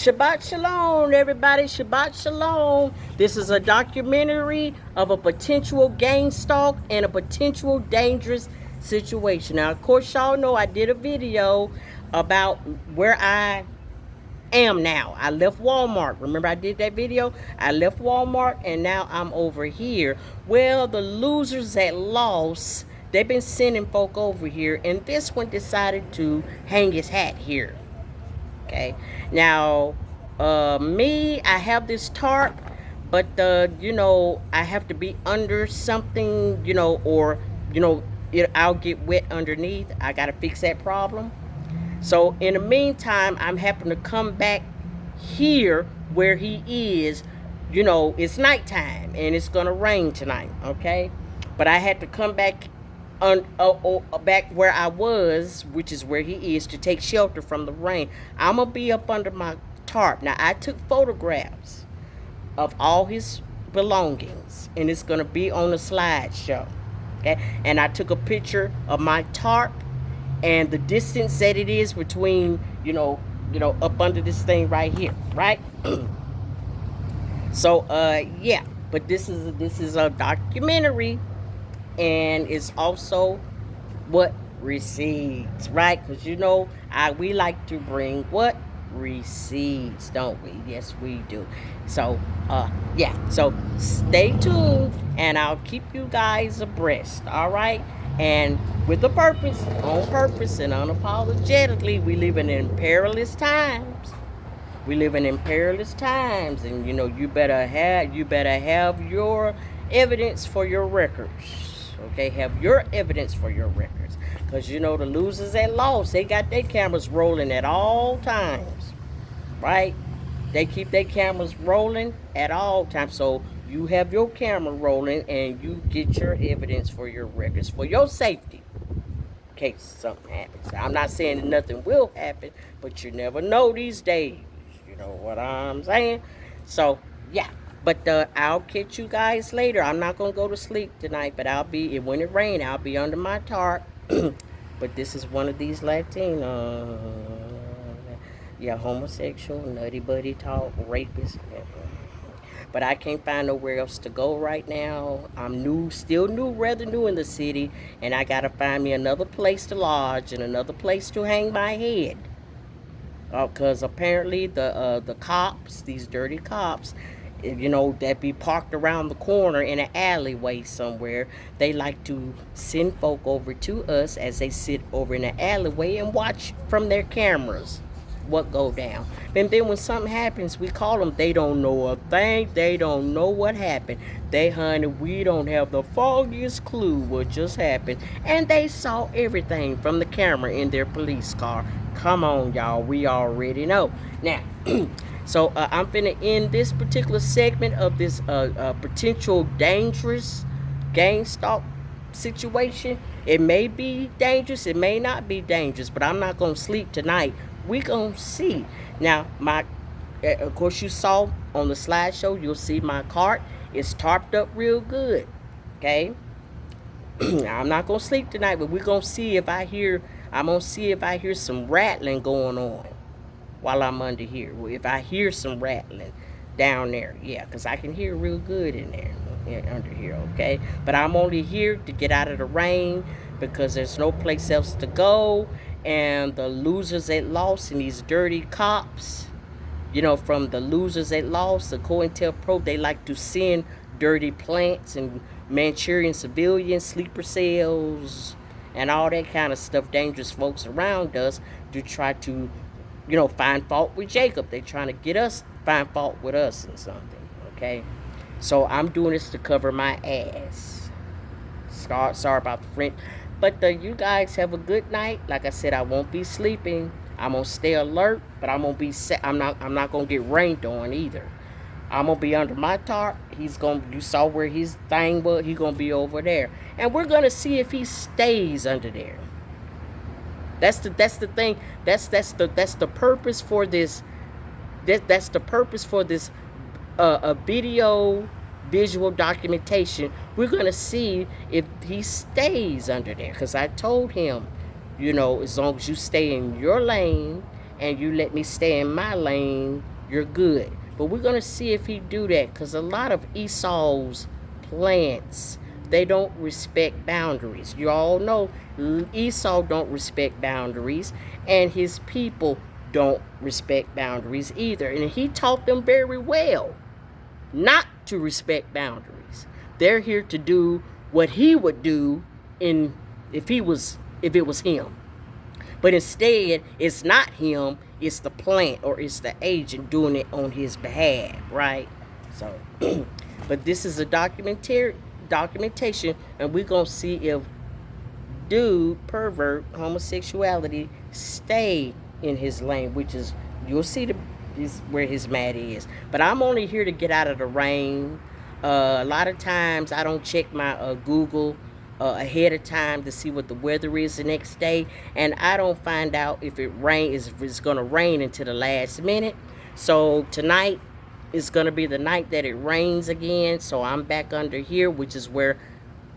Shabbat Shalom, everybody. Shabbat Shalom. This is a documentary of a potential gang stalk and a potential dangerous situation. Now, of course, y'all know I did a video about where I am now. I left Walmart. Remember I did that video? I left Walmart and now I'm over here. Well, the losers that lost, they've been sending folk over here, and this one decided to hang his hat here. Okay, now me, I have this tarp, but I have to be under something, or I'll get wet underneath. I gotta fix that problem. So in the meantime, I'm having to come back here where he is. It's nighttime and it's gonna rain tonight. Okay, but I had to come back back where I was, which is where he is, to take shelter from the rain. I'm gonna be up under my tarp. Now I took photographs of all his belongings, and it's gonna be on the slideshow. Okay, and I took a picture of my tarp and the distance that it is between, up under this thing right here, right? So, yeah. But this is a documentary, and it's also what receipts, right? Because we like to bring what receipts, don't we? Yes, we do. So, yeah. So stay tuned, and I'll keep you guys abreast. All right. And with a purpose, on purpose, and unapologetically, we living in perilous times. We living in perilous times, and you better have your evidence for your records. Okay, have your evidence for your records, because the losers that lost, they got their cameras rolling at all times, right? They keep their cameras rolling at all times, so you have your camera rolling and you get your evidence for your records, for your safety, in case something happens. I'm not saying that nothing will happen, but you never know these days. You know what I'm saying? So, yeah. But I'll catch you guys later. I'm not going to go to sleep tonight, but when it rains, I'll be under my tarp. But this is one of these Latinos. Yeah, homosexual, nutty buddy talk, rapist. But I can't find nowhere else to go right now. I'm rather new in the city, and I gotta find me another place to lodge and another place to hang my head. Cause apparently the cops, these dirty cops, that be parked around the corner in an alleyway somewhere, they like to send folk over to us as they sit over in the alleyway and watch from their cameras what go down. And then when something happens, we call them. They don't know a thing. They don't know what happened. Honey, we don't have the foggiest clue what just happened. And they saw everything from the camera in their police car. Come on, y'all. We already know. Now, so I'm finna end this particular segment of this potential dangerous gang stalk situation. It may be dangerous. It may not be dangerous. But I'm not going to sleep tonight. We gonna see. Now, of course, you saw on the slideshow, you'll see my cart is tarped up real good. Okay. I'm not gonna sleep tonight, but we're gonna see if I hear. I'm gonna see if I hear some rattling going on while I'm under here. If I hear some rattling down there, yeah, because I can hear real good in there, under here. Okay, but I'm only here to get out of the rain because there's no place else to go. And the losers that lost, and these dirty cops, from the losers that lost, the COINTELPRO, they like to send dirty plants and Manchurian civilians, sleeper cells, and all that kind of stuff, dangerous folks around us, to try to, find fault with Jacob. They trying to get us, find fault with us and something, okay? So I'm doing this to cover my ass. Sorry about the French. But you guys have a good night. Like I said, I won't be sleeping. I'm gonna stay alert, but I'm not gonna get rained on either. I'm gonna be under my tarp. You saw where his thing was. He's gonna be over there, and we're gonna see if he stays under there. That's the thing. That's the purpose for this. That's the purpose for this a video visual documentation. We're going to see if he stays under there, because I told him, as long as you stay in your lane and you let me stay in my lane, you're good. But we're going to see if he do that, because a lot of Esau's plants, they don't respect boundaries. You all know Esau don't respect boundaries, and his people don't respect boundaries either. And he taught them very well not to respect boundaries. They're here to do what he would do in if it was him. But instead, it's not him, it's the plant or it's the agent doing it on his behalf, right? So but this is a documentation, and we're gonna see if dude pervert homosexuality stay in his lane, which is, you'll see is where his mat is. But I'm only here to get out of the rain. A lot of times I don't check my Google ahead of time to see what the weather is the next day, and I don't find out if it's gonna rain until the last minute. So tonight is gonna be the night that it rains again. So I'm back under here, which is where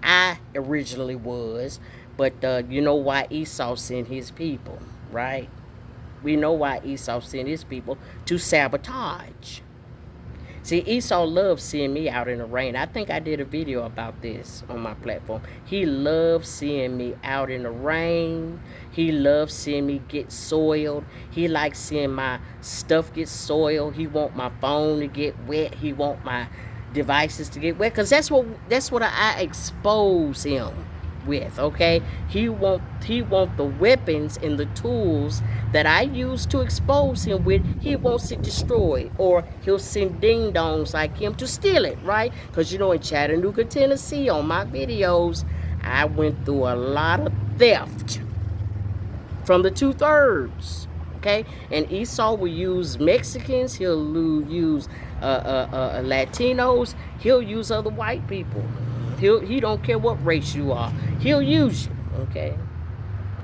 I originally was. But you know why Esau sent his people, right? We know why Esau sent his people to sabotage. See, Esau loves seeing me out in the rain. I think I did a video about this on my platform. He loves seeing me out in the rain. He loves seeing me get soiled. He likes seeing my stuff get soiled. He want my phone to get wet. He want my devices to get wet, because that's what I expose him with. Okay, he want the weapons and the tools that I use to expose him with. He wants it destroyed, or he'll send ding dongs like him to steal it, right? Because you know, in Chattanooga, Tennessee, on my videos, I went through a lot of theft from the 2/3. Okay, and Esau will use Mexicans. He'll use Latinos. He'll use other white people. He don't care what race you are. He'll use you. Okay,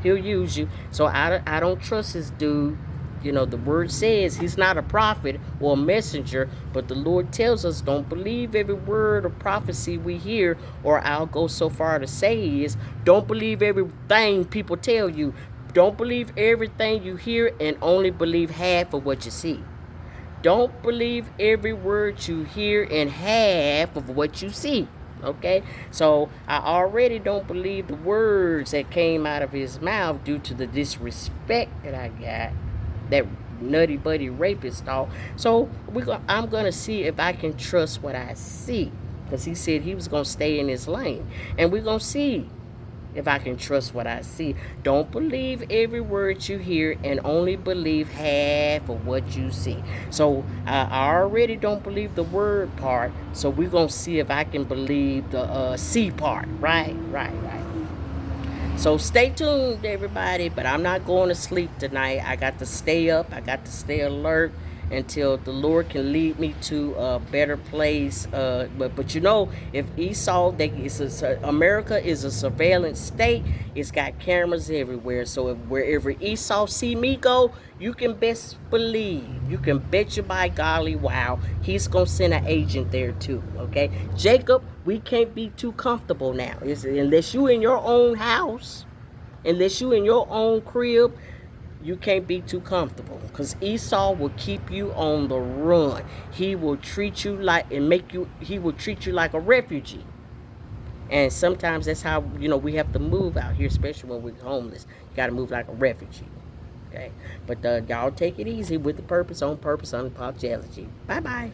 he'll use you. So I don't trust this dude. You know, the word says he's not a prophet or a messenger, but the Lord tells us don't believe every word of prophecy we hear, or I'll go so far to say is don't believe everything people tell you. Don't believe everything you hear, and only believe half of what you see. Don't believe every word you hear and half of what you see. Okay, so I already don't believe the words that came out of his mouth due to the disrespect that I got, that nutty buddy rapist thought. So I'm gonna see if I can trust what I see, because he said he was gonna stay in his lane, and we're gonna see if I can trust what I see. Don't believe every word you hear, and only believe half of what you see. So I already don't believe the word part, so we're gonna see if I can believe the see part. Right. So stay tuned, everybody. But I'm not going to sleep tonight. I got to stay up. I got to stay alert until the Lord can lead me to a better place. But you know, if Esau, America is a surveillance state. It's got cameras everywhere. So if wherever Esau see me go, you can best believe, you can bet you by golly wow, he's gonna send an agent there too. Okay, Jacob, we can't be too comfortable now. Unless you in your own house, unless you in your own crib, you can't be too comfortable, because Esau will keep you on the run. He will treat you like he will treat you like a refugee. And sometimes that's how, you know, we have to move out here, especially when we're homeless. You got to move like a refugee. Okay, but y'all take it easy with the purpose, on purpose, unapologetically. Bye bye.